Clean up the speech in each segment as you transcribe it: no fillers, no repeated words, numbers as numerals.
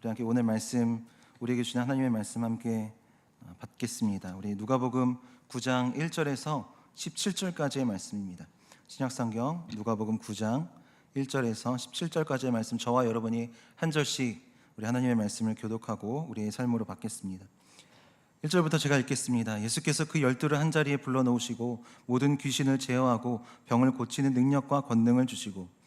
우리 함께 오늘 말씀, 우리에게 주신 하나님의 말씀 함께 받겠습니다. 우리 누가복음 9장 1절에서 17절까지의 말씀입니다. 신약성경 누가복음 9장 1절에서 17절까지의 말씀, 저와 여러분이 한 절씩 우리 하나님의 말씀을 교독하고 우리의 삶으로 받겠습니다. 1절부터 제가 읽겠습니다. 예수께서 그 12를 한자리에 불러놓으시고 모든 귀신을 제어하고 병을 고치는 능력과 권능을 주시고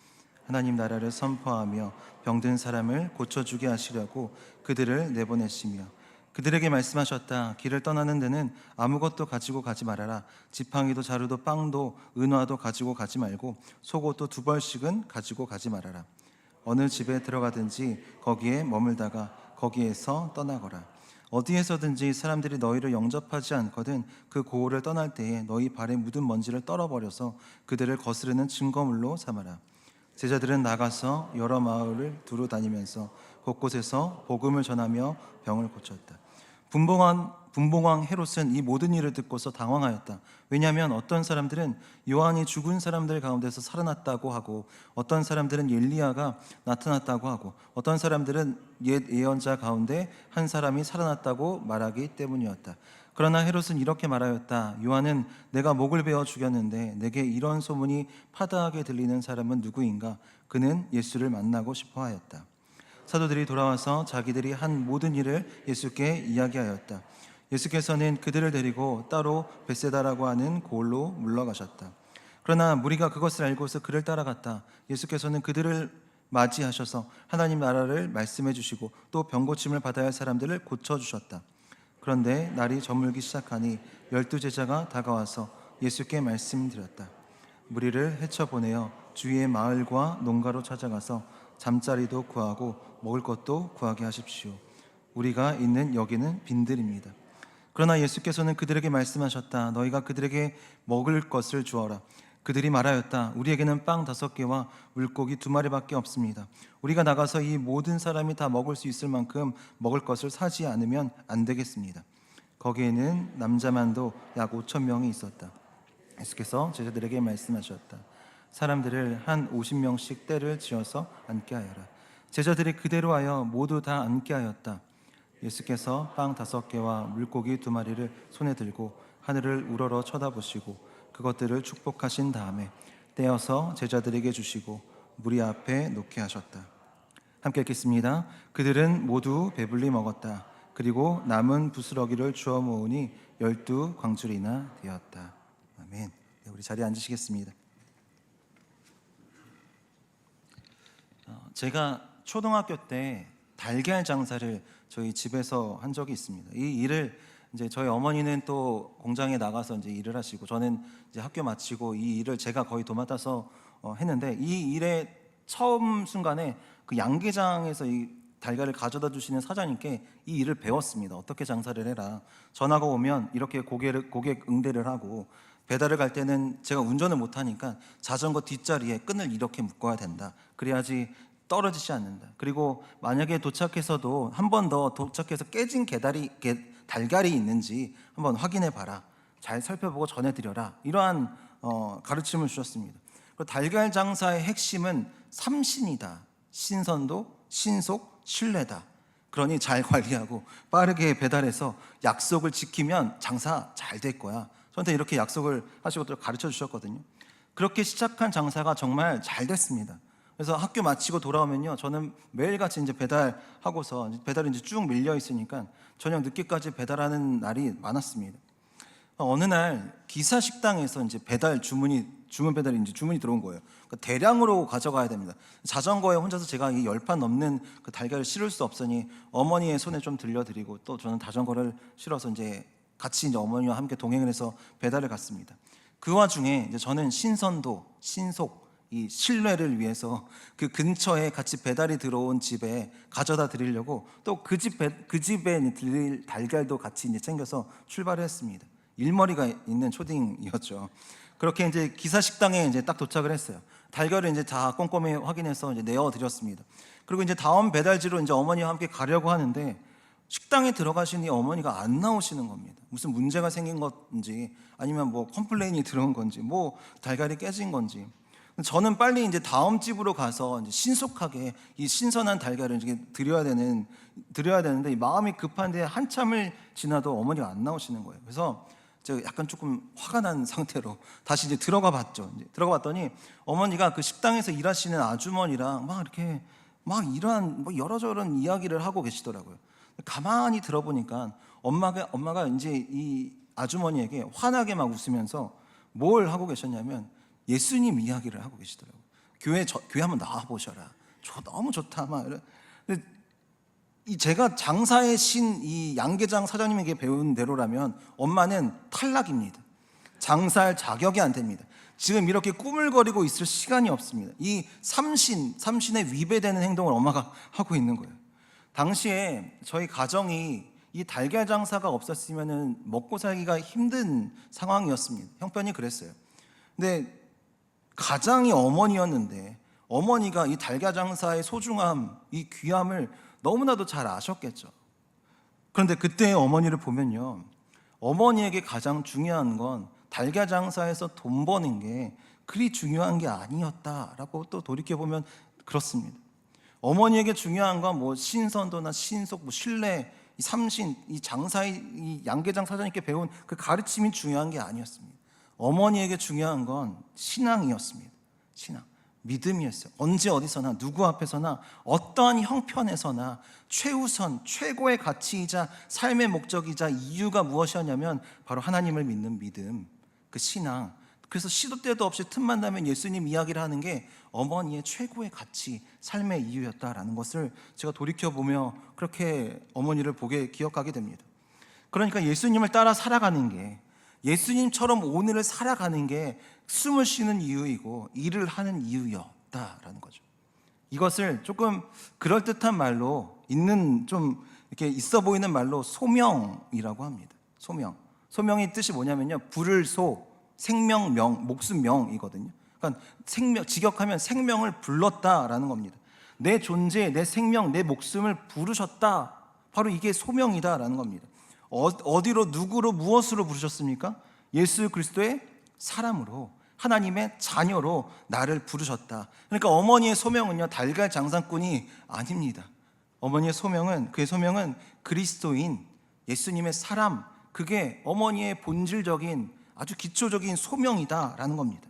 하나님 나라를 선포하며 병든 사람을 고쳐주게 하시려고 그들을 내보내시며 그들에게 말씀하셨다. 길을 떠나는 데는 아무것도 가지고 가지 말아라. 지팡이도 자루도 빵도 은화도 가지고 가지 말고 속옷도 2벌씩은 가지고 가지 말아라. 어느 집에 들어가든지 거기에 머물다가 거기에서 떠나거라. 어디에서든지 사람들이 너희를 영접하지 않거든 그 고을을 떠날 때에 너희 발에 묻은 먼지를 떨어버려서 그들을 거스르는 증거물로 삼아라. 제자들은 나가서 여러 마을을 두루 다니면서 곳곳에서 복음을 전하며 병을 고쳤다. 분봉왕 헤롯은 이 모든 일을 듣고서 당황하였다. 왜냐하면 어떤 사람들은 요한이 죽은 사람들 가운데서 살아났다고 하고, 어떤 사람들은 엘리야가 나타났다고 하고, 어떤 사람들은 옛 예언자 가운데 한 사람이 살아났다고 말하기 때문이었다. 그러나 헤롯은 이렇게 말하였다. 요한은 내가 목을 베어 죽였는데 내게 이런 소문이 파다하게 들리는 사람은 누구인가? 그는 예수를 만나고 싶어 하였다. 사도들이 돌아와서 자기들이 한 모든 일을 예수께 이야기하였다. 예수께서는 그들을 데리고 따로 벳세다라고 하는 고을로 물러가셨다. 그러나 무리가 그것을 알고서 그를 따라갔다. 예수께서는 그들을 맞이하셔서 하나님 나라를 말씀해 주시고 또 병고침을 받아야 할 사람들을 고쳐주셨다. 그런데 날이 저물기 시작하니 12제자가 다가와서 예수께 말씀드렸다. 무리를 헤쳐보내어 주위의 마을과 농가로 찾아가서 잠자리도 구하고 먹을 것도 구하게 하십시오. 우리가 있는 여기는 빈들입니다. 그러나 예수께서는 그들에게 말씀하셨다. 너희가 그들에게 먹을 것을 주어라. 그들이 말하였다. 우리에게는 빵 5개와 물고기 2마리밖에 없습니다. 우리가 나가서 이 모든 사람이 다 먹을 수 있을 만큼 먹을 것을 사지 않으면 안 되겠습니다. 거기에는 남자만도 약 5,000명이 있었다. 예수께서 제자들에게 말씀하셨다. 사람들을 한 50명씩 떼를 지어서 앉게 하여라. 제자들이 그대로 하여 모두 다 앉게 하였다. 예수께서 빵 5개와 물고기 2마리를 손에 들고 하늘을 우러러 쳐다보시고 그것들을 축복하신 다음에 떼어서 제자들에게 주시고 무리 앞에 놓게 하셨다. 함께 읽겠습니다. 그들은 모두 배불리 먹었다. 그리고 남은 부스러기를 주워 모으니 12광줄이나 되었다. 아멘. 네, 우리 자리에 앉으시겠습니다. 제가 초등학교 때 달걀 장사를 저희 집에서 한 적이 있습니다. 이 일을 이제 저희 어머니는 또 공장에 나가서 이제 일을 하시고, 저는 이제 학교 마치고 이 일을 제가 거의 도맡아서 했는데, 이 일의 처음 순간에 그 양계장에서 이 달걀을 가져다 주시는 사장님께 이 일을 배웠습니다. 어떻게 장사를 해라. 전화가 오면 이렇게 고객 응대를 하고, 배달을 갈 때는 제가 운전을 못하니까 자전거 뒷자리에 끈을 이렇게 묶어야 된다. 그래야지 떨어지지 않는다. 그리고 만약에 도착해서도 한 번 더 도착해서 깨진 달걀이 있는지 한번 확인해 봐라. 잘 살펴보고 전해드려라. 이러한 가르침을 주셨습니다. 달걀 장사의 핵심은 3신이다. 신선도, 신속, 신뢰다. 그러니 잘 관리하고 빠르게 배달해서 약속을 지키면 장사 잘 될 거야. 저한테 이렇게 약속을 하시고 또 가르쳐 주셨거든요. 그렇게 시작한 장사가 정말 잘 됐습니다. 그래서 학교 마치고 돌아오면요, 저는 매일같이 이제 배달하고서 배달이 이제 쭉 밀려 있으니까 저녁 늦게까지 배달하는 날이 많았습니다. 어느 날 기사 식당에서 이제 주문 배달이 이제 주문이 들어온 거예요. 그러니까 대량으로 가져가야 됩니다. 자전거에 혼자서 제가 이 10판 넘는 그 달걀을 실을 수 없으니 어머니의 손에 좀 들려드리고, 또 저는 자전거를 실어서 이제 같이 이제 어머니와 함께 동행을 해서 배달을 갔습니다. 그 와중에 이제 저는 신선도, 신속, 이 신뢰를 위해서 그 근처에 같이 배달이 들어온 집에 가져다 드리려고 또 그 집에 드릴 달걀도 같이 이제 챙겨서 출발을 했습니다. 일머리가 있는 초딩이었죠. 그렇게 이제 기사 식당에 이제 딱 도착을 했어요. 달걀을 이제 다 꼼꼼히 확인해서 이제 내어 드렸습니다. 그리고 이제 다음 배달지로 이제 어머니와 함께 가려고 하는데, 식당에 들어가시니 어머니가 안 나오시는 겁니다. 무슨 문제가 생긴 건지, 아니면 뭐 컴플레인이 들어온 건지, 뭐 달걀이 깨진 건지. 저는 빨리 이제 다음 집으로 가서 이제 신속하게 이 신선한 달걀을 이제 드려야 되는데 이 마음이 급한데 한참을 지나도 어머니가 안 나오시는 거예요. 그래서 제가 약간 조금 화가 난 상태로 다시 이제 들어가 봤죠. 이제 들어가 봤더니 어머니가 그 식당에서 일하시는 아주머니랑 막 이렇게 막 이러한 뭐 여러저런 이야기를 하고 계시더라고요. 가만히 들어보니까 엄마가 이제 이 아주머니에게 환하게 막 웃으면서 뭘 하고 계셨냐면 예수님 이야기를 하고 계시더라고요. 교회 한번 나와 보셔라. 너무 좋다 막. 근데 제가 장사의 신 이 양계장 사장님에게 배운 대로라면 엄마는 탈락입니다. 장사할 자격이 안 됩니다. 지금 이렇게 꾸물거리고 있을 시간이 없습니다. 이 삼신에 위배되는 행동을 엄마가 하고 있는 거예요. 당시에 저희 가정이 이 달걀 장사가 없었으면 먹고 살기가 힘든 상황이었습니다. 형편이 그랬어요. 근데 가장이 어머니였는데 어머니가 이 달걀 장사의 소중함, 이 귀함을 너무나도 잘 아셨겠죠. 그런데 그때의 어머니를 보면요, 어머니에게 가장 중요한 건 달걀 장사에서 돈 버는 게 그리 중요한 게 아니었다라고 또 돌이켜보면 그렇습니다. 어머니에게 중요한 건 뭐 신선도나 신속, 뭐 신뢰, 이 삼신, 이 장사의 이 양계장 사장님께 배운 그 가르침이 중요한 게 아니었습니다. 어머니에게 중요한 건 신앙이었습니다. 신앙, 믿음이었어요. 언제 어디서나 누구 앞에서나 어떠한 형편에서나 최우선, 최고의 가치이자 삶의 목적이자 이유가 무엇이었냐면 바로 하나님을 믿는 믿음, 그 신앙. 그래서 시도 때도 없이 틈만 나면 예수님 이야기를 하는 게 어머니의 최고의 가치, 삶의 이유였다라는 것을 제가 돌이켜보며 그렇게 어머니를 기억하게 됩니다. 그러니까 예수님을 따라 살아가는 게, 예수님처럼 오늘을 살아가는 게 숨을 쉬는 이유이고 일을 하는 이유였다라는 거죠. 이것을 조금 그럴듯한 말로 좀 이렇게 있어 보이는 말로 소명이라고 합니다. 소명의 뜻이 뭐냐면요, 부를 소, 생명명, 목숨명이거든요. 그러니까 직역하면 생명을 불렀다라는 겁니다. 내 존재, 내 생명, 내 목숨을 부르셨다. 바로 이게 소명이다라는 겁니다. 어디로, 누구로, 무엇으로 부르셨습니까? 예수 그리스도의 사람으로, 하나님의 자녀로 나를 부르셨다. 그러니까 어머니의 소명은요, 달걀 장사꾼이 아닙니다. 어머니의 소명은, 그의 소명은 그리스도인 예수님의 사람, 그게 어머니의 본질적인 아주 기초적인 소명이다라는 겁니다.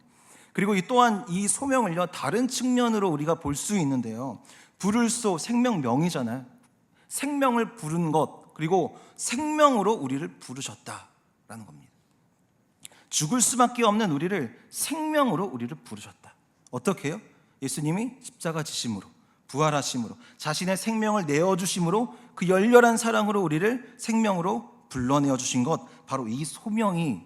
그리고 또한 이 소명을요, 다른 측면으로 우리가 볼 수 있는데요, 부를 소, 생명명이잖아요. 생명을 부른 것, 그리고 생명으로 우리를 부르셨다라는 겁니다. 죽을 수밖에 없는 우리를 생명으로 우리를 부르셨다. 어떻게 해요? 예수님이 십자가 지심으로, 부활하심으로, 자신의 생명을 내어주심으로, 그 열렬한 사랑으로 우리를 생명으로 불러내어 주신 것, 바로 이 소명의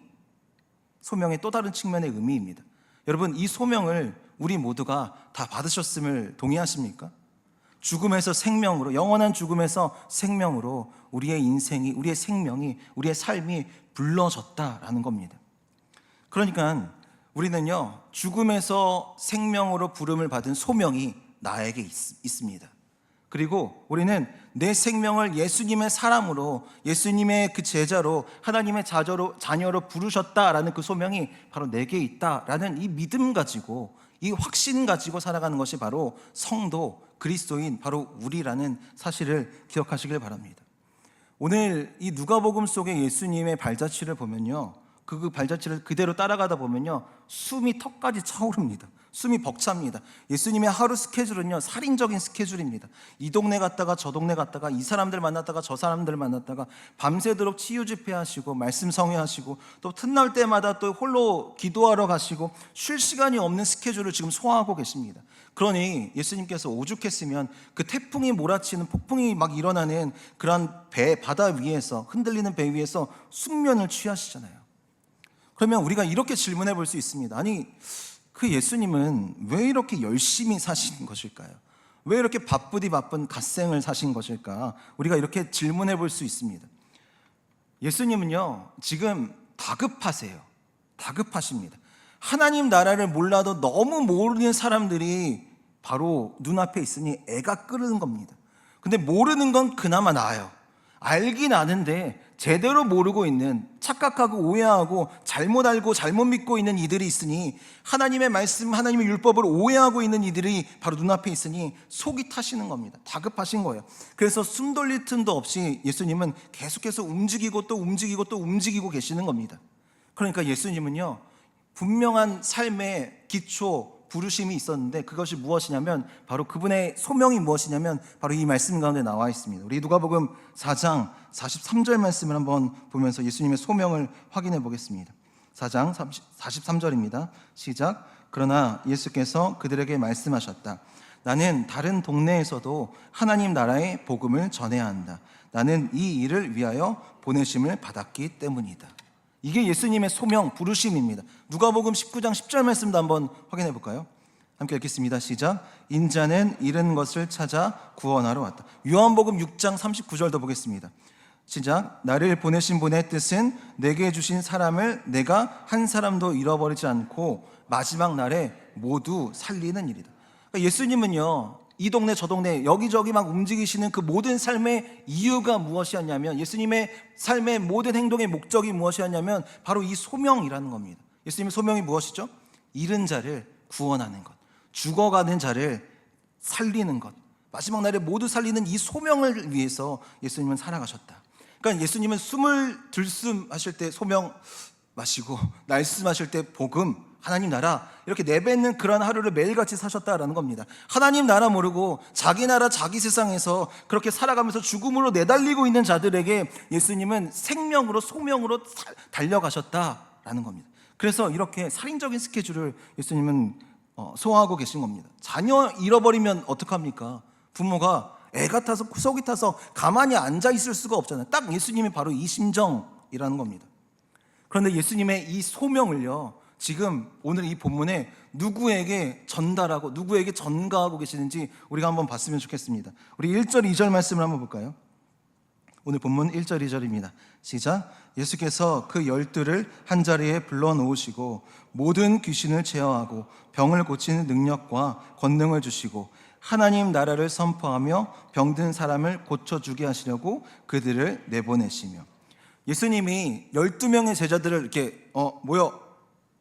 또 다른 측면의 의미입니다. 여러분, 이 소명을 우리 모두가 다 받으셨음을 동의하십니까? 죽음에서 생명으로, 영원한 죽음에서 생명으로 우리의 인생이, 우리의 생명이, 우리의 삶이 불러졌다라는 겁니다. 그러니까 우리는요, 죽음에서 생명으로 부름을 받은 소명이 나에게 있습니다. 그리고 우리는 내 생명을 예수님의 사람으로, 예수님의 그 제자로, 하나님의 자녀로 부르셨다라는 그 소명이 바로 내게 있다라는 이 믿음 가지고, 이 확신 가지고 살아가는 것이 바로 성도, 그리스도인, 바로 우리라는 사실을 기억하시길 바랍니다. 오늘 이 누가복음 속에 예수님의 발자취를 보면요, 그 발자취를 그대로 따라가다 보면요, 숨이 턱까지 차오릅니다. 숨이 벅찹니다. 예수님의 하루 스케줄은요, 살인적인 스케줄입니다. 이 동네 갔다가 저 동네 갔다가, 이 사람들 만났다가 저 사람들 만났다가, 밤새도록 치유 집회하시고 말씀 성회하시고, 또 틈날 때마다 또 홀로 기도하러 가시고, 쉴 시간이 없는 스케줄을 지금 소화하고 계십니다. 그러니 예수님께서 오죽했으면 그 태풍이 몰아치는, 폭풍이 막 일어나는 그런 바다 위에서, 흔들리는 배 위에서 숙면을 취하시잖아요. 그러면 우리가 이렇게 질문해 볼 수 있습니다. 아니, 그 예수님은 왜 이렇게 열심히 사신 것일까요? 왜 이렇게 바쁜 갓생을 사신 것일까? 우리가 이렇게 질문해 볼 수 있습니다. 예수님은요, 지금 다급하십니다. 하나님 나라를 몰라도 너무 모르는 사람들이 바로 눈앞에 있으니 애가 끓는 겁니다. 근데 모르는 건 그나마 나아요. 알긴 아는데 제대로 모르고 있는, 착각하고 오해하고 잘못 알고 잘못 믿고 있는 이들이 있으니, 하나님의 말씀, 하나님의 율법을 오해하고 있는 이들이 바로 눈앞에 있으니 속이 타시는 겁니다. 다급하신 거예요. 그래서 숨 돌릴 틈도 없이 예수님은 계속해서 움직이고 또 움직이고 또 움직이고 계시는 겁니다. 그러니까 예수님은요, 분명한 삶의 기초 부르심이 있었는데, 그것이 무엇이냐면 바로 그분의 소명이 무엇이냐면 바로 이 말씀 가운데 나와 있습니다. 우리 누가복음 4장 43절 말씀을 한번 보면서 예수님의 소명을 확인해 보겠습니다. 4장 43절입니다. 시작. 그러나 예수께서 그들에게 말씀하셨다. 나는 다른 동네에서도 하나님 나라의 복음을 전해야 한다. 나는 이 일을 위하여 보내심을 받았기 때문이다. 이게 예수님의 소명, 부르심입니다. 누가복음 19장 10절 말씀도 한번 확인해 볼까요? 함께 읽겠습니다. 시작. 인자는 잃은 것을 찾아 구원하러 왔다. 요한복음 6장 39절도 보겠습니다. 시작. 나를 보내신 분의 뜻은 내게 주신 사람을 내가 한 사람도 잃어버리지 않고 마지막 날에 모두 살리는 일이다. 그러니까 예수님은요, 이 동네 저 동네 여기저기 막 움직이시는 그 모든 삶의 이유가 무엇이었냐면, 예수님의 삶의 모든 행동의 목적이 무엇이었냐면 바로 이 소명이라는 겁니다. 예수님의 소명이 무엇이죠? 잃은 자를 구원하는 것, 죽어가는 자를 살리는 것, 마지막 날에 모두 살리는 이 소명을 위해서 예수님은 살아가셨다. 그러니까 예수님은 숨을 들숨하실 때 소명 마시고, 날숨하실 때 복음, 하나님 나라, 이렇게 내뱉는 그런 하루를 매일같이 사셨다라는 겁니다. 하나님 나라 모르고 자기 나라 자기 세상에서 그렇게 살아가면서 죽음으로 내달리고 있는 자들에게 예수님은 생명으로 소명으로 달려가셨다라는 겁니다. 그래서 이렇게 살인적인 스케줄을 예수님은 소화하고 계신 겁니다. 자녀 잃어버리면 어떡합니까? 부모가 애 같아서 속이 타서 가만히 앉아 있을 수가 없잖아요. 딱 예수님이 바로 이 심정이라는 겁니다. 그런데 예수님의 이 소명을요, 지금 오늘 이 본문에 누구에게 전달하고 누구에게 전가하고 계시는지 우리가 한번 봤으면 좋겠습니다. 우리 1절 2절 말씀을 한번 볼까요? 오늘 본문 1절 2절입니다. 시작. 예수께서 그 12를 한자리에 불러놓으시고 모든 귀신을 제어하고 병을 고치는 능력과 권능을 주시고 하나님 나라를 선포하며 병든 사람을 고쳐주게 하시려고 그들을 내보내시며. 예수님이 12명의 제자들을 이렇게 모여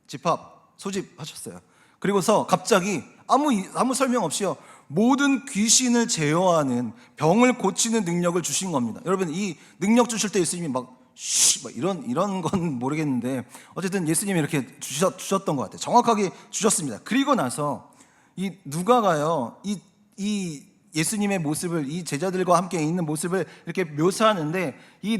집합, 소집하셨어요. 그리고서 갑자기 아무 설명 없이요, 모든 귀신을 제어하는, 병을 고치는 능력을 주신 겁니다. 여러분, 이 능력 주실 때 예수님이 막 이런 건 모르겠는데 어쨌든 예수님이 이렇게 주셨던 것 같아요. 정확하게 주셨습니다. 그리고 나서 이 누가가요, 이 예수님의 모습을, 이 제자들과 함께 있는 모습을 이렇게 묘사하는데, 이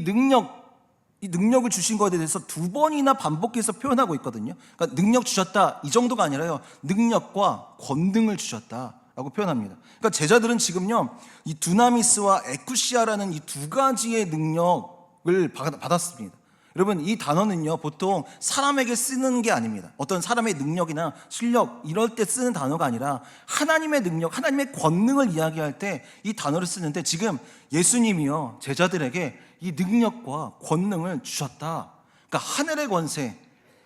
능력을 주신 것에 대해서 2번이나 반복해서 표현하고 있거든요. 그러니까 능력 주셨다 이 정도가 아니라요, 능력과 권능을 주셨다라고 표현합니다. 그러니까 제자들은 지금요, 이 두나미스와 에쿠시아라는 이 두 가지의 능력을 받았습니다. 여러분, 이 단어는요, 보통 사람에게 쓰는 게 아닙니다. 어떤 사람의 능력이나 실력 이럴 때 쓰는 단어가 아니라 하나님의 능력, 하나님의 권능을 이야기할 때 이 단어를 쓰는데, 지금 예수님이요, 제자들에게 이 능력과 권능을 주셨다. 그러니까 하늘의 권세,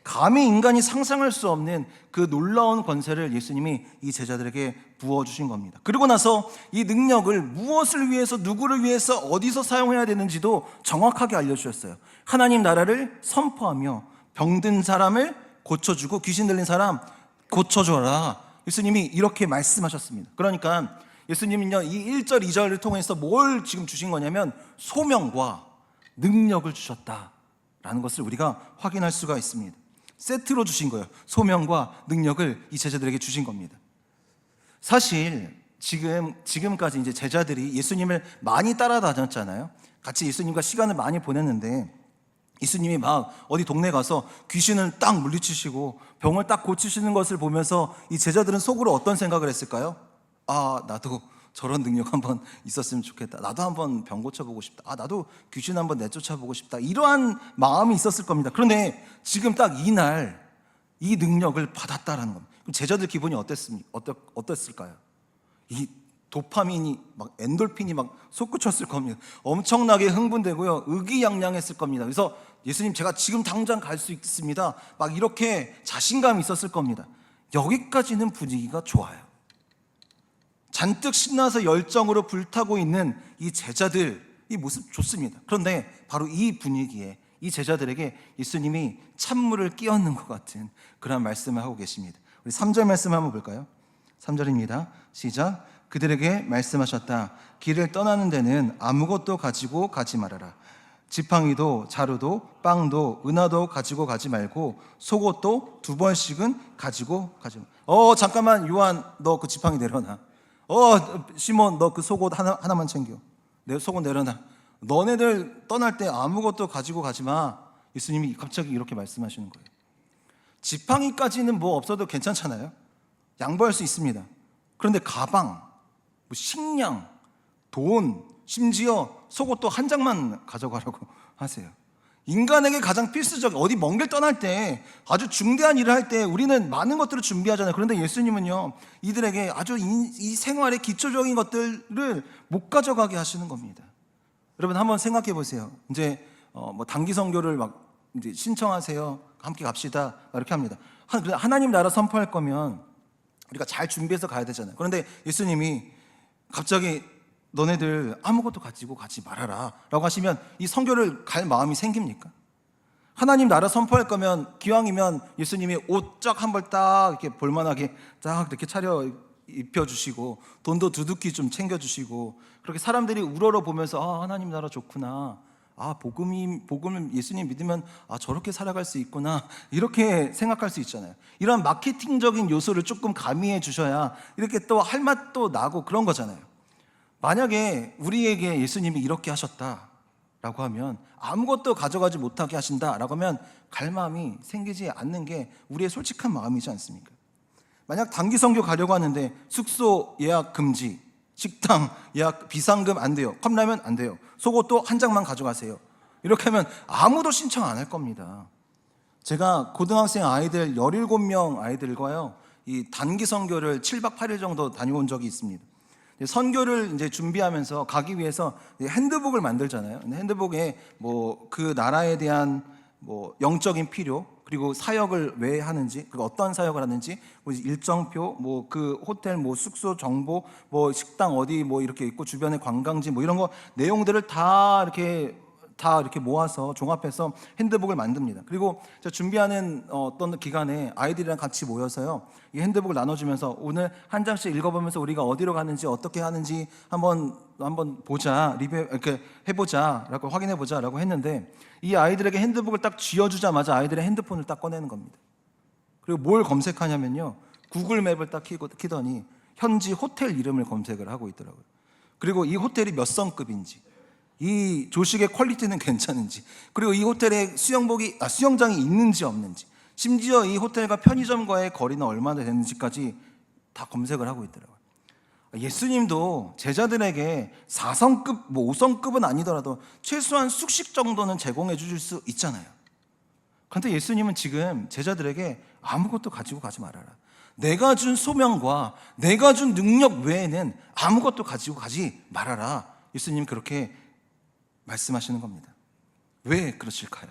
감히 인간이 상상할 수 없는 그 놀라운 권세를 예수님이 이 제자들에게 부어주신 겁니다. 그리고 나서 이 능력을 무엇을 위해서, 누구를 위해서, 어디서 사용해야 되는지도 정확하게 알려주셨어요. 하나님 나라를 선포하며 병든 사람을 고쳐주고 귀신 들린 사람 고쳐줘라. 예수님이 이렇게 말씀하셨습니다. 그러니까 예수님은요, 이 1절 2절을 통해서 뭘 지금 주신 거냐면 소명과 능력을 주셨다라는 것을 우리가 확인할 수가 있습니다. 세트로 주신 거예요. 소명과 능력을 이 제자들에게 주신 겁니다. 사실 지금까지 이제 제자들이 예수님을 많이 따라다녔잖아요. 같이 예수님과 시간을 많이 보냈는데, 예수님이 막 어디 동네 가서 귀신을 딱 물리치시고 병을 딱 고치시는 것을 보면서 이 제자들은 속으로 어떤 생각을 했을까요? 아, 나도 저런 능력 한번 있었으면 좋겠다. 나도 한번 병 고쳐보고 싶다. 아, 나도 귀신 한번 내쫓아보고 싶다. 이러한 마음이 있었을 겁니다. 그런데 지금 딱 이날 이 능력을 받았다라는 겁니다. 그럼 제자들 기분이 어땠을까요? 이 도파민이 막, 엔돌핀이 막 솟구쳤을 겁니다. 엄청나게 흥분되고요, 의기양양했을 겁니다. 그래서 예수님, 제가 지금 당장 갈 수 있습니다, 막 이렇게 자신감이 있었을 겁니다. 여기까지는 분위기가 좋아요. 잔뜩 신나서 열정으로 불타고 있는 이 제자들, 이 모습 좋습니다. 그런데 바로 이 분위기에 이 제자들에게 예수님이 찬물을 끼얹는 것 같은 그런 말씀을 하고 계십니다. 우리 3절 말씀 한번 볼까요? 3절입니다. 시작. 그들에게 말씀하셨다. 길을 떠나는 데는 아무것도 가지고 가지 말아라. 지팡이도 자루도 빵도 은화도 가지고 가지 말고 속옷도 2벌씩은 가지고 가지 마. 잠깐만 요한, 너 그 지팡이 내려놔. 시몬, 너 그 속옷 하나만 챙겨. 내 속옷 내려놔. 너네들 떠날 때 아무것도 가지고 가지 마. 예수님이 갑자기 이렇게 말씀하시는 거예요. 지팡이까지는 뭐 없어도 괜찮잖아요. 양보할 수 있습니다. 그런데 가방, 식량, 돈, 심지어 속옷도 한 장만 가져가라고 하세요. 인간에게 가장 필수적, 어디 먼 길 떠날 때, 아주 중대한 일을 할 때 우리는 많은 것들을 준비하잖아요. 그런데 예수님은요, 이들에게 아주 이 생활의 기초적인 것들을 못 가져가게 하시는 겁니다. 여러분 한번 생각해 보세요. 이제 뭐 단기 선교를 막 이제 신청하세요. 함께 갑시다. 이렇게 합니다. 하나님 나라 선포할 거면 우리가 잘 준비해서 가야 되잖아요. 그런데 예수님이 갑자기 너네들 아무것도 가지고 가지 말아라 라고 하시면 이 선교를 갈 마음이 생깁니까? 하나님 나라 선포할 거면 기왕이면 예수님이 옷 쫙 한 벌 딱 이렇게 볼만하게 딱 이렇게 차려 입혀주시고 돈도 두둑히 좀 챙겨주시고 그렇게 사람들이 우러러 보면서 하나님 나라 좋구나, 복음을 예수님 믿으면 저렇게 살아갈 수 있구나, 이렇게 생각할 수 있잖아요. 이런 마케팅적인 요소를 조금 가미해 주셔야 이렇게 또 할 맛도 나고 그런 거잖아요. 만약에 우리에게 예수님이 이렇게 하셨다라고 하면, 아무것도 가져가지 못하게 하신다라고 하면 갈 마음이 생기지 않는 게 우리의 솔직한 마음이지 않습니까? 만약 단기 선교 가려고 하는데 숙소 예약 금지, 식당 예약 비상금 안 돼요, 컵라면 안 돼요, 속옷도 한 장만 가져가세요, 이렇게 하면 아무도 신청 안 할 겁니다. 제가 고등학생 아이들 17명 아이들과요, 이 단기 선교를 7박 8일 정도 다녀온 적이 있습니다. 선교를 이제 준비하면서 가기 위해서 핸드북을 만들잖아요. 핸드북에 뭐 그 나라에 대한 뭐 영적인 필요, 그리고 사역을 왜 하는지, 그리고 어떤 사역을 하는지, 뭐 일정표, 뭐 그 호텔, 뭐 숙소 정보, 뭐 식당 어디 뭐 이렇게 있고 주변에 관광지 뭐 이런 거 내용들을 다 이렇게 모아서 종합해서 핸드북을 만듭니다. 그리고 준비하는 어떤 기간에 아이들이랑 같이 모여서요, 이 핸드북을 나눠주면서 오늘 한 장씩 읽어보면서 우리가 어디로 가는지 어떻게 하는지 한번 보자, 리뷰 이렇게 해보자라고 확인해보자라고 했는데, 이 아이들에게 핸드북을 딱 쥐어주자마자 아이들의 핸드폰을 딱 꺼내는 겁니다. 그리고 뭘 검색하냐면요, 구글 맵을 딱 키더니 현지 호텔 이름을 검색을 하고 있더라고요. 그리고 이 호텔이 몇 성급인지, 이 조식의 퀄리티는 괜찮은지, 그리고 이 호텔에 수영장이 있는지 없는지, 심지어 이 호텔과 편의점과의 거리는 얼마나 되는지까지 다 검색을 하고 있더라고요. 예수님도 제자들에게 4성급, 5성급은 아니더라도 최소한 숙식 정도는 제공해 주실 수 있잖아요. 그런데 예수님은 지금 제자들에게 아무것도 가지고 가지 말아라, 내가 준 소명과 내가 준 능력 외에는 아무것도 가지고 가지 말아라, 예수님 그렇게 말씀하시는 겁니다. 왜 그러실까요?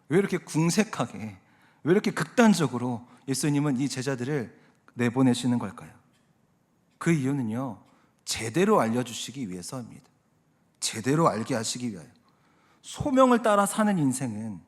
왜 이렇게 궁색하게, 왜 이렇게 극단적으로 예수님은 이 제자들을 내보내시는 걸까요? 그 이유는요, 제대로 알려주시기 위해서입니다. 제대로 알게 하시기 위하여. 소명을 따라 사는 인생은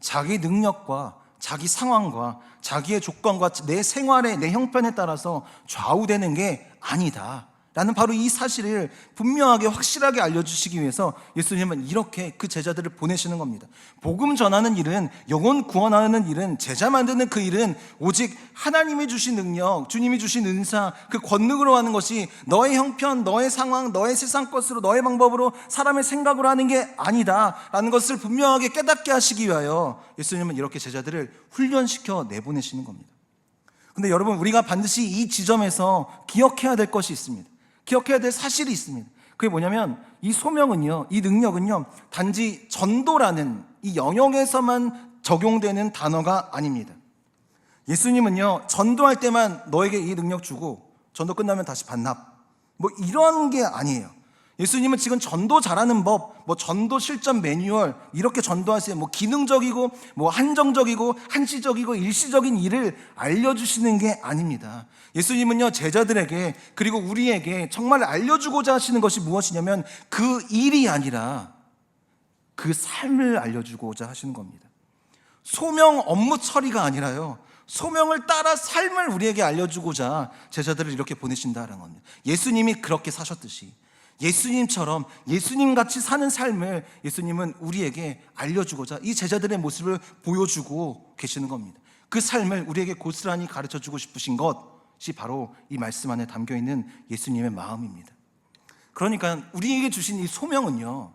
자기 능력과 자기 상황과 자기의 조건과 내 생활의 내 형편에 따라서 좌우되는 게 아니다 라는 바로 이 사실을 분명하게 확실하게 알려주시기 위해서 예수님은 이렇게 그 제자들을 보내시는 겁니다. 복음 전하는 일은, 영혼 구원하는 일은, 제자 만드는 그 일은 오직 하나님이 주신 능력, 주님이 주신 은사, 그 권능으로 하는 것이 너의 형편, 너의 상황, 너의 세상 것으로, 너의 방법으로, 사람의 생각으로 하는 게 아니다 라는 것을 분명하게 깨닫게 하시기 위하여 예수님은 이렇게 제자들을 훈련시켜 내보내시는 겁니다. 근데 여러분, 우리가 반드시 이 지점에서 기억해야 될 것이 있습니다. 기억해야 될 사실이 있습니다. 그게 뭐냐면, 이 소명은요, 이 능력은요, 단지 전도라는 이 영역에서만 적용되는 단어가 아닙니다. 예수님은요, 전도할 때만 너에게 이 능력 주고 전도 끝나면 다시 반납, 뭐 이런 게 아니에요. 예수님은 지금 전도 잘하는 법, 뭐 전도 실전 매뉴얼 이렇게 전도하세요. 뭐 기능적이고 뭐 한정적이고 한시적이고 일시적인 일을 알려주시는 게 아닙니다. 예수님은요, 제자들에게 그리고 우리에게 정말 알려주고자 하시는 것이 무엇이냐면 그 일이 아니라 그 삶을 알려주고자 하시는 겁니다. 소명 업무 처리가 아니라요, 소명을 따라 삶을 우리에게 알려주고자 제자들을 이렇게 보내신다는 겁니다. 예수님이 그렇게 사셨듯이 예수님처럼 예수님같이 사는 삶을 예수님은 우리에게 알려주고자 이 제자들의 모습을 보여주고 계시는 겁니다. 그 삶을 우리에게 고스란히 가르쳐주고 싶으신 것이 바로 이 말씀 안에 담겨있는 예수님의 마음입니다. 그러니까 우리에게 주신 이 소명은요,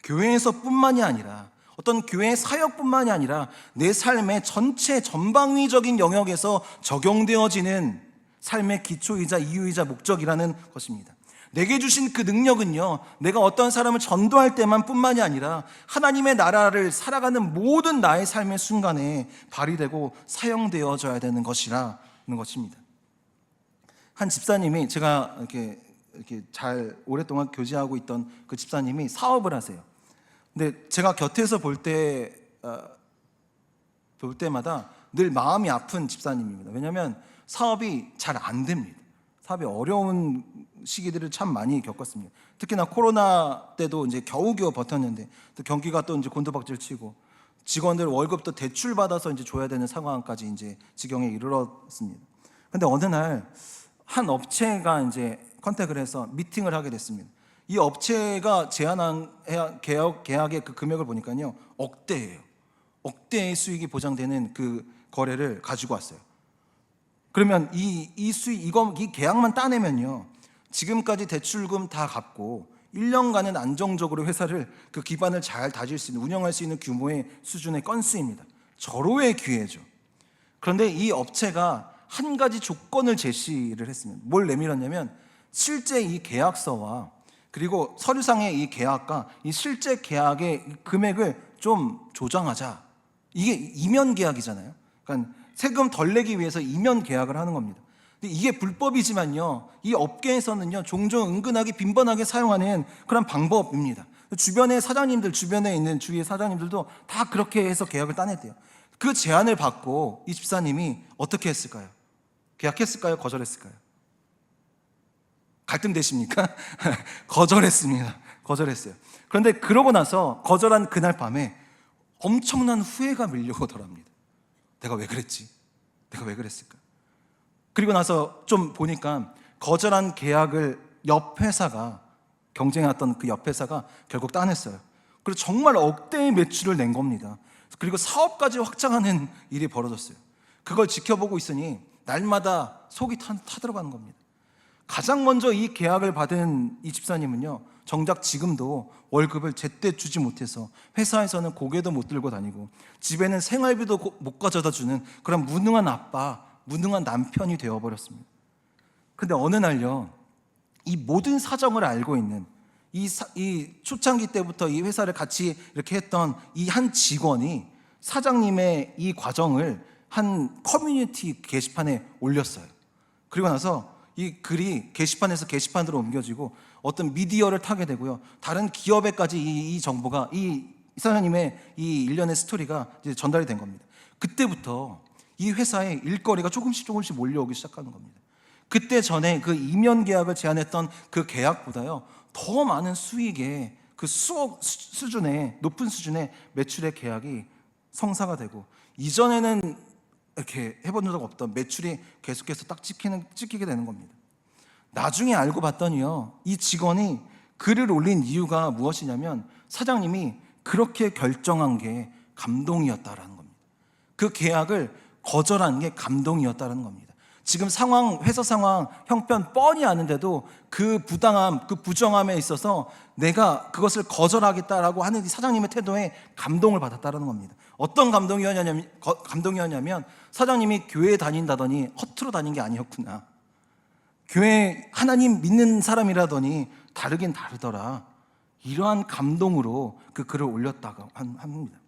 교회에서뿐만이 아니라 어떤 교회 사역뿐만이 아니라 내 삶의 전체 전방위적인 영역에서 적용되어지는 삶의 기초이자 이유이자 목적이라는 것입니다. 내게 주신 그 능력은요, 내가 어떤 사람을 전도할 때만 뿐만이 아니라 하나님의 나라를 살아가는 모든 나의 삶의 순간에 발휘되고 사용되어져야 되는 것이라는 것입니다. 한 집사님이, 제가 이렇게 잘 오랫동안 교제하고 있던 그 집사님이 사업을 하세요. 근데 제가 곁에서 볼 때마다 늘 마음이 아픈 집사님입니다. 왜냐하면 사업이 잘 안 됩니다. 사업이 어려운 시기들을 참 많이 겪었습니다. 특히나 코로나 때도 이제 겨우겨우 버텼는데 또 경기가 또 이제 곤두박질 치고 직원들 월급도 대출 받아서 이제 줘야 되는 상황까지 이제 지경에 이르렀습니다. 근데 어느 날 한 업체가 이제 컨택을 해서 미팅을 하게 됐습니다. 이 업체가 제안한 계약의 그 금액을 보니까요, 억대예요. 억대의 수익이 보장되는 그 거래를 가지고 왔어요. 그러면 이 계약만 따내면요, 지금까지 대출금 다 갚고 1년간은 안정적으로 회사를 그 기반을 잘 다질 수 있는, 운영할 수 있는 규모의 수준의 건수입니다. 절호의 기회죠. 그런데 이 업체가 한 가지 조건을 제시를 했습니다. 뭘 내밀었냐면 실제 이 계약서와 그리고 서류상의 이 계약과 이 실제 계약의 금액을 좀 조정하자. 이게 이면 계약이잖아요. 그러니까 세금 덜 내기 위해서 이면 계약을 하는 겁니다. 근데 이게 불법이지만요, 이 업계에서는요, 종종 은근하게 빈번하게 사용하는 그런 방법입니다. 주변의 사장님들, 주변에 있는 주위의 사장님들도 다 그렇게 해서 계약을 따냈대요. 그 제안을 받고 이 집사님이 어떻게 했을까요? 계약했을까요? 거절했을까요? 갈등되십니까? 거절했습니다. 거절했어요. 그런데 그러고 나서 거절한 그날 밤에 엄청난 후회가 밀려오더랍니다. 내가 왜 그랬지? 내가 왜 그랬을까? 그리고 나서 좀 보니까 거절한 계약을 옆 회사가, 경쟁해왔던 그 옆 회사가 결국 따냈어요. 그리고 정말 억대의 매출을 낸 겁니다. 그리고 사업까지 확장하는 일이 벌어졌어요. 그걸 지켜보고 있으니 날마다 속이 타들어가는 겁니다. 가장 먼저 이 계약을 받은 이 집사님은요, 정작 지금도 월급을 제때 주지 못해서 회사에서는 고개도 못 들고 다니고 집에는 생활비도 못 가져다 주는 그런 무능한 아빠, 무능한 남편이 되어버렸습니다. 그런데 어느 날요, 이 모든 사정을 알고 있는 이 초창기 때부터 이 회사를 같이 이렇게 했던 이 한 직원이 사장님의 이 과정을 한 커뮤니티 게시판에 올렸어요. 그리고 나서 이 글이 게시판에서 게시판으로 옮겨지고 어떤 미디어를 타게 되고요, 다른 기업에까지 이 정보가, 이 사장님의 이 일련의 스토리가 이제 전달이 된 겁니다. 그때부터 이 회사에 일거리가 조금씩 몰려오기 시작하는 겁니다. 그때 전에 그 이면 계약을 제안했던 그 계약보다요, 더 많은 수익의 그 수억 수준의, 높은 수준의 매출의 계약이 성사가 되고, 이전에는 이렇게 해본 적 없던 매출이 계속해서 딱 찍히게 되는 겁니다. 나중에 알고 봤더니요, 이 직원이 글을 올린 이유가 무엇이냐면 사장님이 그렇게 결정한 게 감동이었다라는 겁니다. 그 계약을 거절한 게 감동이었다는 겁니다. 지금 회사 상황, 형편 뻔히 아는데도 그 부당함, 그 부정함에 있어서 내가 그것을 거절하겠다라고 하는 이 사장님의 태도에 감동을 받았다는 겁니다. 어떤 감동이었냐면 사장님이 교회에 다닌다더니 허투루 다닌 게 아니었구나. 교회 하나님 믿는 사람이라더니 다르긴 다르더라. 이러한 감동으로 그 글을 올렸다고 합니다.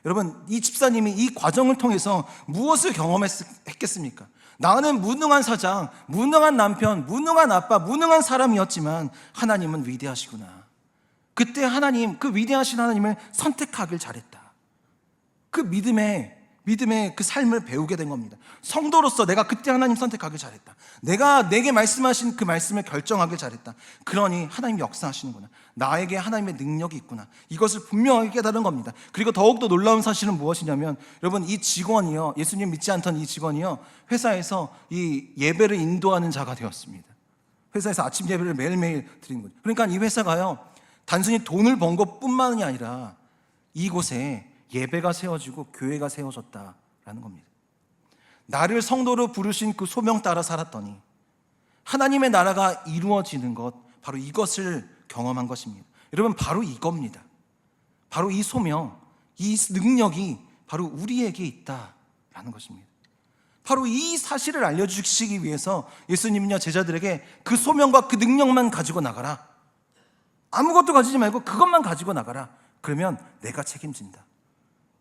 여러분, 이 집사님이 이 과정을 통해서 무엇을 경험했겠습니까? 나는 무능한 사장, 무능한 남편, 무능한 아빠, 무능한 사람이었지만 하나님은 위대하시구나. 그때 하나님, 그 위대하신 하나님을 선택하길 잘했다. 그 믿음의 그 삶을 배우게 된 겁니다. 성도로서 내가 그때 하나님 선택하길 잘했다. 내가 내게 말씀하신 그 말씀을 결정하길 잘했다. 그러니 하나님이 역사하시는구나. 나에게 하나님의 능력이 있구나. 이것을 분명하게 깨달은 겁니다. 그리고 더욱더 놀라운 사실은 무엇이냐면, 여러분, 이 직원이요, 예수님 믿지 않던 이 직원이요, 회사에서 이 예배를 인도하는 자가 되었습니다. 회사에서 아침 예배를 매일매일 드리는 거죠. 그러니까 이 회사가요, 단순히 돈을 번 것뿐만이 아니라 이곳에 예배가 세워지고 교회가 세워졌다라는 겁니다. 나를 성도로 부르신 그 소명 따라 살았더니 하나님의 나라가 이루어지는 것, 바로 이것을 경험한 것입니다. 여러분, 바로 이겁니다. 바로 이 소명, 이 능력이 바로 우리에게 있다라는 것입니다. 바로 이 사실을 알려주시기 위해서 예수님은요, 제자들에게 그 소명과 그 능력만 가지고 나가라. 아무것도 가지지 말고 그것만 가지고 나가라. 그러면 내가 책임진다.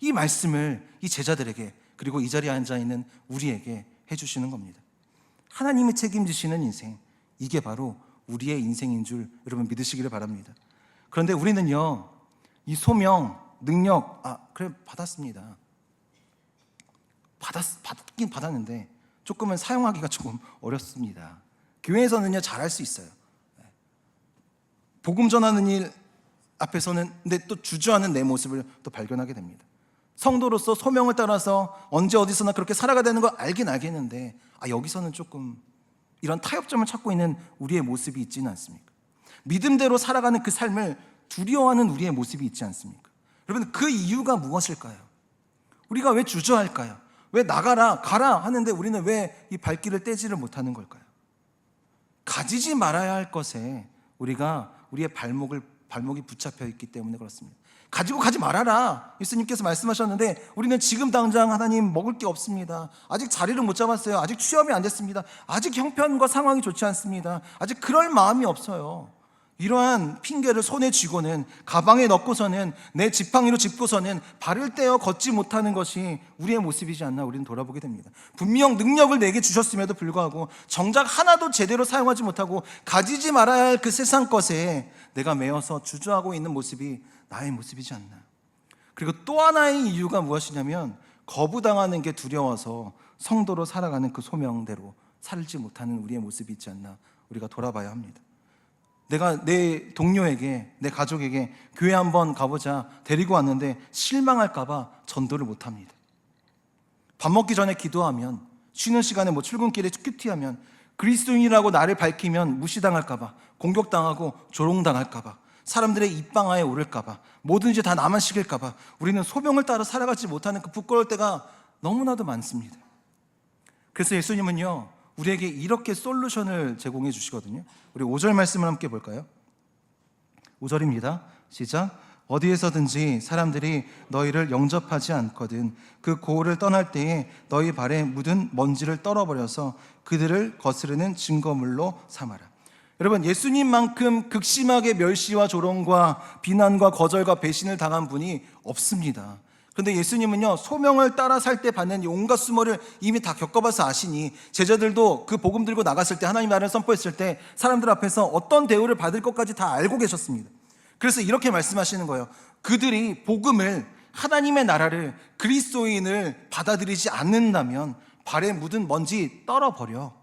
이 말씀을 이 제자들에게, 그리고 이 자리에 앉아있는 우리에게 해주시는 겁니다. 하나님이 책임지시는 인생, 이게 바로 우리의 인생인 줄 여러분 믿으시기를 바랍니다. 그런데 우리는요, 이 소명, 능력, 그래 받았습니다. 받긴 받았는데 조금은 사용하기가 조금 어렵습니다. 교회에서는요, 잘할 수 있어요. 복음 전하는 일 앞에서는 근데 또 주저하는 내 모습을 또 발견하게 됩니다. 성도로서 소명을 따라서 언제 어디서나 그렇게 살아가야 되는 거 알긴 알겠는데 여기서는 조금 이런 타협점을 찾고 있는 우리의 모습이 있지는 않습니까? 믿음대로 살아가는 그 삶을 두려워하는 우리의 모습이 있지 않습니까? 여러분, 그 이유가 무엇일까요? 우리가 왜 주저할까요? 왜 나가라 가라 하는데 우리는 왜 이 발길을 떼지를 못하는 걸까요? 가지지 말아야 할 것에 우리의 발목이 붙잡혀 있기 때문에 그렇습니다. 가지고 가지 말아라, 예수님께서 말씀하셨는데 우리는 지금 당장 하나님 먹을 게 없습니다. 아직 자리를 못 잡았어요. 아직 취업이 안 됐습니다. 아직 형편과 상황이 좋지 않습니다. 아직 그럴 마음이 없어요. 이러한 핑계를 손에 쥐고는, 가방에 넣고서는, 내 지팡이로 짚고서는 발을 떼어 걷지 못하는 것이 우리의 모습이지 않나 우리는 돌아보게 됩니다. 분명 능력을 내게 주셨음에도 불구하고 정작 하나도 제대로 사용하지 못하고 가지지 말아야 할 그 세상 것에 내가 매여서 주저하고 있는 모습이 나의 모습이지 않나. 그리고 또 하나의 이유가 무엇이냐면, 거부당하는 게 두려워서 성도로 살아가는 그 소명대로 살지 못하는 우리의 모습이 있지 않나 우리가 돌아봐야 합니다. 내가 내 동료에게, 내 가족에게 교회 한번 가보자 데리고 왔는데 실망할까봐 전도를 못합니다. 밥 먹기 전에 기도하면, 쉬는 시간에 출근길에 큐티하면, 그리스도인이라고 나를 밝히면 무시당할까봐, 공격당하고 조롱당할까봐, 사람들의 입방아에 오를까봐, 뭐든지 다 나만 시킬까봐 우리는 소명을 따라 살아가지 못하는 그 부끄러울 때가 너무나도 많습니다. 그래서 예수님은요, 우리에게 이렇게 솔루션을 제공해 주시거든요. 우리 5절 말씀을 함께 볼까요? 5절입니다. 시작. 어디에서든지 사람들이 너희를 영접하지 않거든 그 고을을 떠날 때에 너희 발에 묻은 먼지를 떨어버려서 그들을 거스르는 증거물로 삼아라. 여러분, 예수님만큼 극심하게 멸시와 조롱과 비난과 거절과 배신을 당한 분이 없습니다. 그런데 예수님은요, 소명을 따라 살 때 받는 온갖 수모를 이미 다 겪어봐서 아시니 제자들도 그 복음 들고 나갔을 때, 하나님 나라를 선포했을 때 사람들 앞에서 어떤 대우를 받을 것까지 다 알고 계셨습니다. 그래서 이렇게 말씀하시는 거예요. 그들이 복음을, 하나님의 나라를, 그리스도인을 받아들이지 않는다면 발에 묻은 먼지 떨어버려,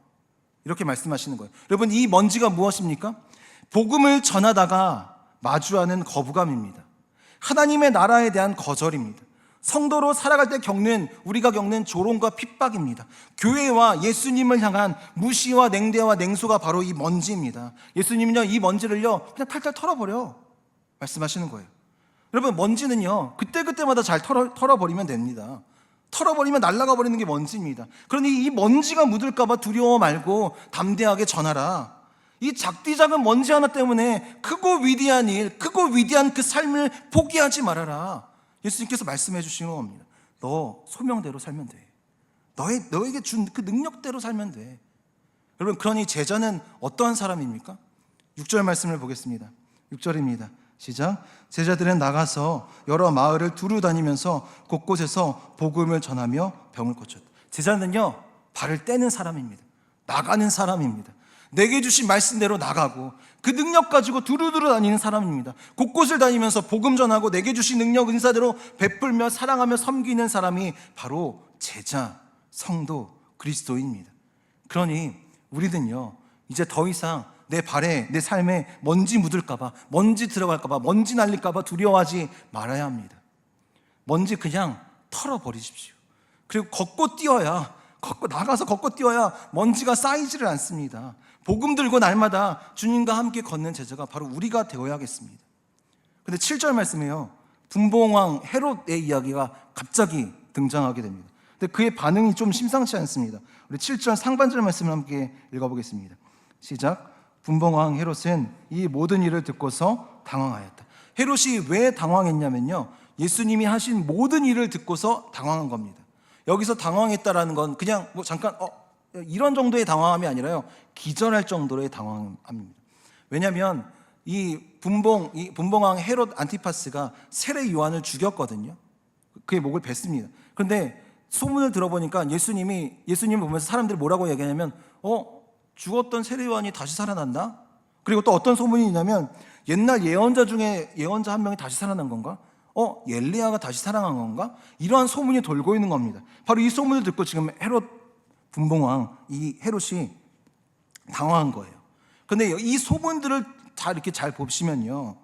이렇게 말씀하시는 거예요. 여러분, 이 먼지가 무엇입니까? 복음을 전하다가 마주하는 거부감입니다. 하나님의 나라에 대한 거절입니다. 성도로 살아갈 때 우리가 겪는 조롱과 핍박입니다. 교회와 예수님을 향한 무시와 냉대와 냉소가 바로 이 먼지입니다. 예수님은요, 이 먼지를요 그냥 탈탈 털어버려 말씀하시는 거예요. 여러분, 먼지는요 그때그때마다 잘 털어버리면 됩니다. 털어버리면 날아가 버리는 게 먼지입니다. 그러니 이 먼지가 묻을까봐 두려워 말고 담대하게 전하라. 이 작디 작은 먼지 하나 때문에 크고 위대한 일, 크고 위대한 그 삶을 포기하지 말아라. 예수님께서 말씀해 주시는 겁니다. 너 소명대로 살면 돼. 너에게 준 그 능력대로 살면 돼. 여러분, 그러니 제자는 어떠한 사람입니까? 6절 말씀을 보겠습니다. 6절입니다. 시작. 제자들은 나가서 여러 마을을 두루 다니면서 곳곳에서 복음을 전하며 병을 고쳤다. 제자는요, 발을 떼는 사람입니다. 나가는 사람입니다. 내게 주신 말씀대로 나가고 그 능력 가지고 두루두루 다니는 사람입니다. 곳곳을 다니면서 복음 전하고 내게 주신 능력 은사대로 베풀며 사랑하며 섬기는 사람이 바로 제자, 성도, 그리스도인입니다. 그러니 우리는요, 이제 더 이상 내 발에, 내 삶에 먼지 묻을까봐, 먼지 들어갈까봐, 먼지 날릴까봐 두려워하지 말아야 합니다. 먼지 그냥 털어버리십시오. 그리고 나가서 걷고 뛰어야 먼지가 쌓이지를 않습니다. 복음 들고 날마다 주님과 함께 걷는 제자가 바로 우리가 되어야겠습니다. 근데 7절 말씀에요, 분봉왕 헤롯의 이야기가 갑자기 등장하게 됩니다. 근데 그의 반응이 좀 심상치 않습니다. 우리 7절 상반절 말씀을 함께 읽어보겠습니다. 시작. 분봉왕 헤롯은 이 모든 일을 듣고서 당황하였다. 헤롯이 왜 당황했냐면요, 예수님이 하신 모든 일을 듣고서 당황한 겁니다. 여기서 당황했다라는 건 그냥 뭐 잠깐 이런 정도의 당황함이 아니라요, 기절할 정도의 당황함입니다. 왜냐하면 이 분봉왕 헤롯 안티파스가 세례 요한을 죽였거든요. 그의 목을 뱄습니다. 그런데 소문을 들어보니까 예수님을 보면서 사람들이 뭐라고 얘기하냐면 죽었던 세례 요한이 다시 살아난다? 그리고 또 어떤 소문이 있냐면 옛날 예언자 중에 예언자 한 명이 다시 살아난 건가? 엘리야가 다시 살아난 건가? 이러한 소문이 돌고 있는 겁니다. 바로 이 소문을 듣고 지금 헤롯 분봉왕, 이 헤롯이 당황한 거예요. 그런데 이 소문들을 이렇게 잘 보시면요,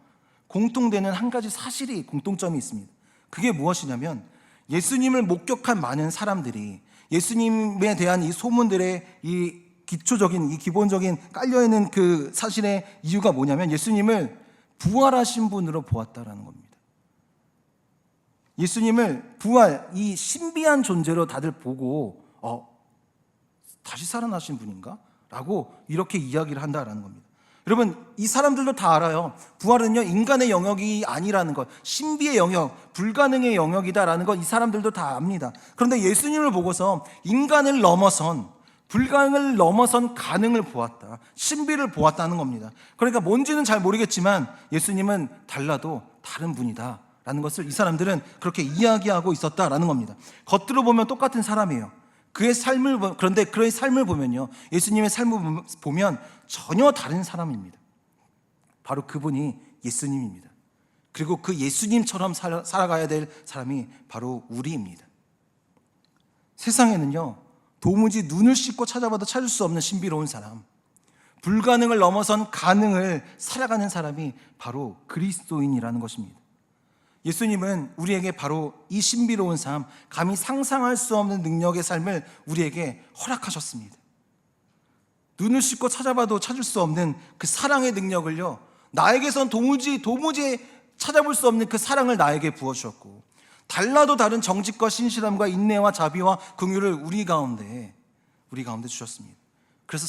공통되는 한 가지 사실이, 공통점이 있습니다. 그게 무엇이냐면 예수님을 목격한 많은 사람들이 예수님에 대한 이 소문들의 이 기본적인 깔려있는 그 사실의 이유가 뭐냐면 예수님을 부활하신 분으로 보았다라는 겁니다. 예수님을 이 신비한 존재로 다들 보고 다시 살아나신 분인가? 라고 이렇게 이야기를 한다라는 겁니다. 여러분, 이 사람들도 다 알아요. 부활은요, 인간의 영역이 아니라는 것, 신비의 영역, 불가능의 영역이다라는 것, 이 사람들도 다 압니다. 그런데 예수님을 보고서 인간을 넘어선, 불가능을 넘어선 가능을 보았다, 신비를 보았다는 겁니다. 그러니까 뭔지는 잘 모르겠지만 예수님은 달라도 다른 분이다 라는 것을 이 사람들은 그렇게 이야기하고 있었다라는 겁니다. 겉으로 보면 똑같은 사람이에요. 그런데 그의 삶을 보면요, 예수님의 삶을 보면 전혀 다른 사람입니다. 바로 그분이 예수님입니다. 그리고 그 예수님처럼 살아가야 될 사람이 바로 우리입니다. 세상에는요, 도무지 눈을 씻고 찾아봐도 찾을 수 없는 신비로운 사람, 불가능을 넘어선 가능을 살아가는 사람이 바로 그리스도인이라는 것입니다. 예수님은 우리에게 바로 이 신비로운 삶, 감히 상상할 수 없는 능력의 삶을 우리에게 허락하셨습니다. 눈을 씻고 찾아봐도 찾을 수 없는 그 사랑의 능력을요, 나에게선 도무지 찾아볼 수 없는 그 사랑을 나에게 부어주셨고, 달라도 다른 정직과 신실함과 인내와 자비와 긍휼을 우리 가운데 주셨습니다. 그래서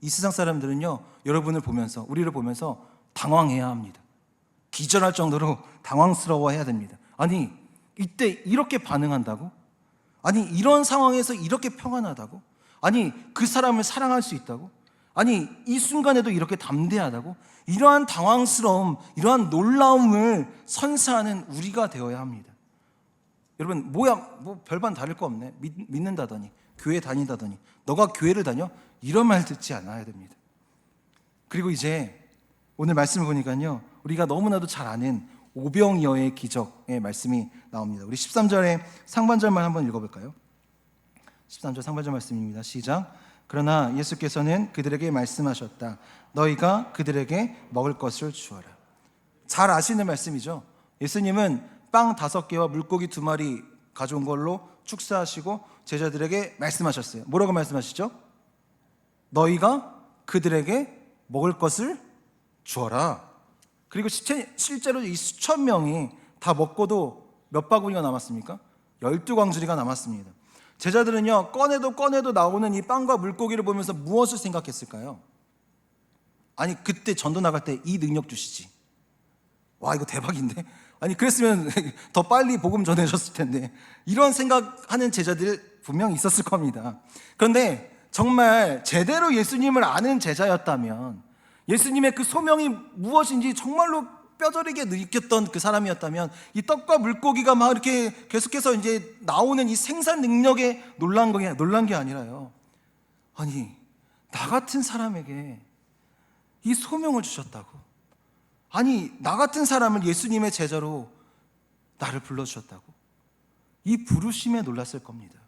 이 세상 사람들은요, 우리를 보면서 당황해야 합니다. 기절할 정도로 당황스러워해야 됩니다. 아니, 이때 이렇게 반응한다고? 아니, 이런 상황에서 이렇게 평안하다고? 아니, 그 사람을 사랑할 수 있다고? 아니, 이 순간에도 이렇게 담대하다고? 이러한 당황스러움, 이러한 놀라움을 선사하는 우리가 되어야 합니다. 여러분, 별반 다를 거 없네. 믿는다더니, 교회 다닌다더니, 너가 교회를 다녀? 이런 말 듣지 않아야 됩니다. 그리고 이제 오늘 말씀을 보니까요, 우리가 너무나도 잘 아는 오병이어의 기적의 말씀이 나옵니다. 우리 13절의 상반절만 한번 읽어볼까요? 13절 상반절 말씀입니다. 시작. 그러나 예수께서는 그들에게 말씀하셨다. 너희가 그들에게 먹을 것을 주어라. 잘 아시는 말씀이죠. 예수님은 빵 5개와 물고기 2마리 가져온 걸로 축사하시고 제자들에게 말씀하셨어요. 뭐라고 말씀하시죠? 너희가 그들에게 먹을 것을 주어라. 그리고 실제로 이 수천 명이 다 먹고도 몇 바구니가 남았습니까? 12광주리가 남았습니다. 제자들은요, 꺼내도 나오는 이 빵과 물고기를 보면서 무엇을 생각했을까요? 아니, 그때 전도 나갈 때 이 능력 주시지. 와, 이거 대박인데? 아니, 그랬으면 더 빨리 복음 전해줬을 텐데. 이런 생각하는 제자들 분명 있었을 겁니다. 그런데 정말 제대로 예수님을 아는 제자였다면, 예수님의 그 소명이 무엇인지 정말로 뼈저리게 느꼈던 그 사람이었다면 이 떡과 물고기가 막 이렇게 계속해서 이제 나오는 이 생산 능력에 놀란 게 아니라요. 아니, 나 같은 사람에게 이 소명을 주셨다고. 아니, 나 같은 사람을 예수님의 제자로 나를 불러주셨다고. 이 부르심에 놀랐을 겁니다.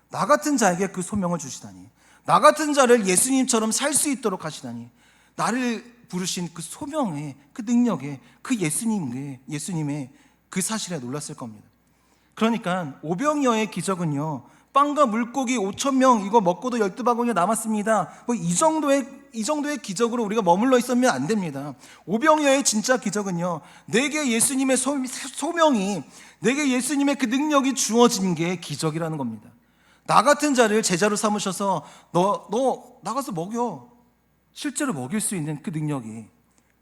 나 같은 자에게 그 소명을 주시다니, 나 같은 자를 예수님처럼 살 수 있도록 하시다니, 나를 부르신 그 소명에, 그 능력에, 그 예수님의 그 사실에 놀랐을 겁니다. 그러니까 오병이어의 기적은요, 빵과 물고기 5,000명 이거 먹고도 12바구니 남았습니다, 뭐 이 정도의 기적으로 우리가 머물러 있으면 안 됩니다. 오병이어의 진짜 기적은요, 내게 예수님의 소명이, 내게 예수님의 그 능력이 주어진 게 기적이라는 겁니다. 나 같은 자를 제자로 삼으셔서 너 나가서 먹여, 실제로 먹일 수 있는 그 능력이,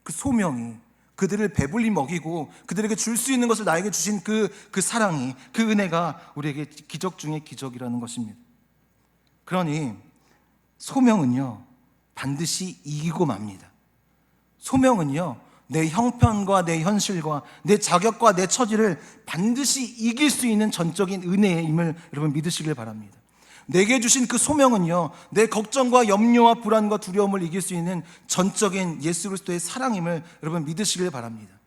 그 소명이, 그들을 배불리 먹이고 그들에게 줄 수 있는 것을 나에게 주신 그 사랑이, 그 은혜가 우리에게 기적 중의 기적이라는 것입니다. 그러니 소명은요, 반드시 이기고 맙니다. 소명은요, 내 형편과 내 현실과 내 자격과 내 처지를 반드시 이길 수 있는 전적인 은혜임을 여러분 믿으시길 바랍니다. 내게 주신 그 소명은요, 내 걱정과 염려와 불안과 두려움을 이길 수 있는 전적인 예수 그리스도의 사랑임을 여러분 믿으시길 바랍니다.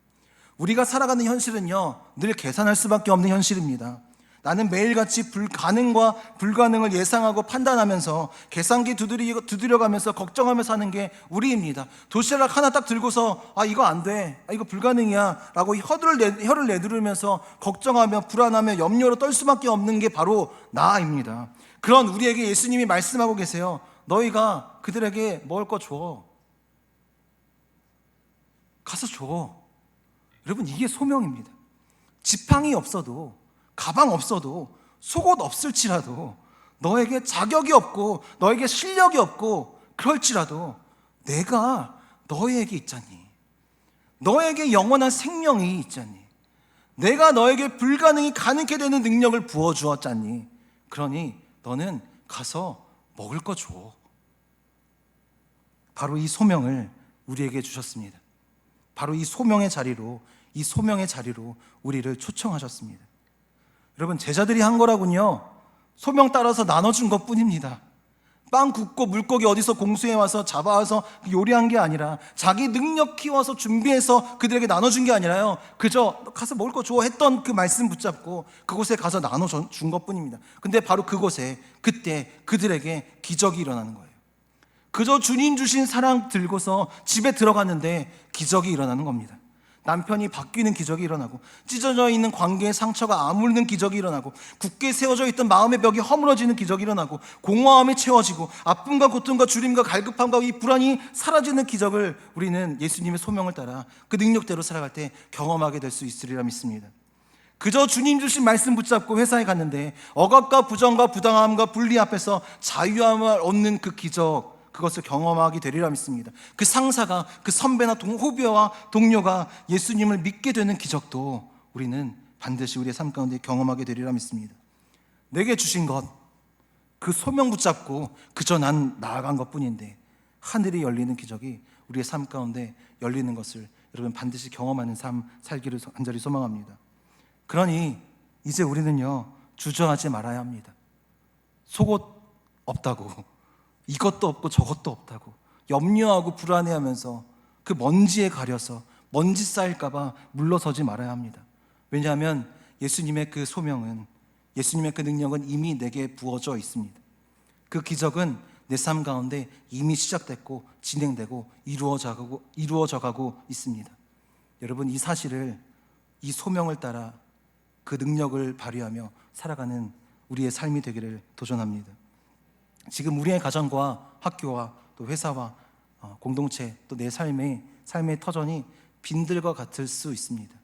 우리가 살아가는 현실은요, 늘 계산할 수밖에 없는 현실입니다. 나는 매일같이 가능과 불가능을 예상하고 판단하면서 계산기 두드려가면서 걱정하면서 사는 게 우리입니다. 도시락 하나 딱 들고서 이거 안 돼, 이거 불가능이야 라고 혀를 내두르면서 걱정하며 불안하며 염려로 떨 수밖에 없는 게 바로 나입니다. 그런 우리에게 예수님이 말씀하고 계세요. 너희가 그들에게 먹을 거 줘. 가서 줘. 여러분, 이게 소명입니다. 지팡이 없어도, 가방 없어도, 속옷 없을지라도, 너에게 자격이 없고 너에게 실력이 없고 그럴지라도 내가 너에게 있잖니. 너에게 영원한 생명이 있잖니. 내가 너에게 불가능이 가능케 되는 능력을 부어주었잖니. 그러니 너는 가서 먹을 거 줘. 바로 이 소명을 우리에게 주셨습니다. 바로 이 소명의 자리로 우리를 초청하셨습니다. 여러분, 제자들이 한 거라군요, 소명 따라서 나눠준 것뿐입니다. 빵 굽고 물고기 어디서 공수해 와서 잡아와서 요리한 게 아니라, 자기 능력 키워서 준비해서 그들에게 나눠준 게 아니라요, 그저 가서 먹을 거 줘 했던 그 말씀 붙잡고 그곳에 가서 나눠준 것뿐입니다. 근데 바로 그곳에, 그때 그들에게 기적이 일어나는 거예요. 그저 주님 주신 사랑 들고서 집에 들어갔는데 기적이 일어나는 겁니다. 남편이 바뀌는 기적이 일어나고, 찢어져 있는 관계의 상처가 아물는 기적이 일어나고, 굳게 세워져 있던 마음의 벽이 허물어지는 기적이 일어나고, 공허함이 채워지고, 아픔과 고통과 주림과 갈급함과 이 불안이 사라지는 기적을 우리는 예수님의 소명을 따라 그 능력대로 살아갈 때 경험하게 될 수 있으리라 믿습니다. 그저 주님 주신 말씀 붙잡고 회사에 갔는데 억압과 부정과 부당함과 분리 앞에서 자유함을 얻는 그 기적, 그것을 경험하게 되리라 믿습니다. 그 상사가, 그 선배나 후배와 동료가 예수님을 믿게 되는 기적도 우리는 반드시 우리의 삶 가운데 경험하게 되리라 믿습니다. 내게 주신 것, 그 소명 붙잡고 그저 난 나아간 것뿐인데 하늘이 열리는 기적이 우리의 삶 가운데 열리는 것을 여러분 반드시 경험하는 삶 살기를 간절히 소망합니다. 그러니 이제 우리는요, 주저하지 말아야 합니다. 속옷 없다고, 이것도 없고 저것도 없다고 염려하고 불안해하면서 그 먼지에 가려서 먼지 쌓일까봐 물러서지 말아야 합니다. 왜냐하면 예수님의 그 소명은, 예수님의 그 능력은 이미 내게 부어져 있습니다. 그 기적은 내 삶 가운데 이미 시작됐고 진행되고 이루어져 가고 있습니다. 여러분, 이 사실을, 이 소명을 따라 그 능력을 발휘하며 살아가는 우리의 삶이 되기를 도전합니다. 지금 우리의 가정과 학교와 또 회사와 공동체, 또 내 삶의 터전이 빈들과 같을 수 있습니다.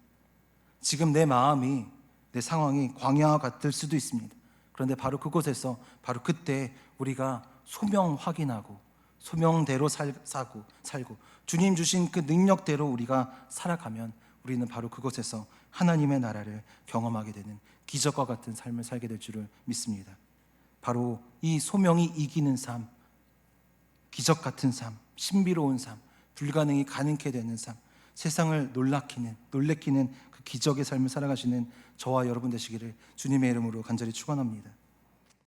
지금 내 마음이, 내 상황이 광야와 같을 수도 있습니다. 그런데 바로 그곳에서, 바로 그때 우리가 소명 확인하고 소명대로 살고 주님 주신 그 능력대로 우리가 살아가면 우리는 바로 그곳에서 하나님의 나라를 경험하게 되는 기적과 같은 삶을 살게 될 줄을 믿습니다. 바로 이 소명이 이기는 삶, 기적 같은 삶, 신비로운 삶, 불가능이 가능케 되는 삶, 세상을 놀래키는 그 기적의 삶을 살아가시는 저와 여러분 되시기를 주님의 이름으로 간절히 축원합니다.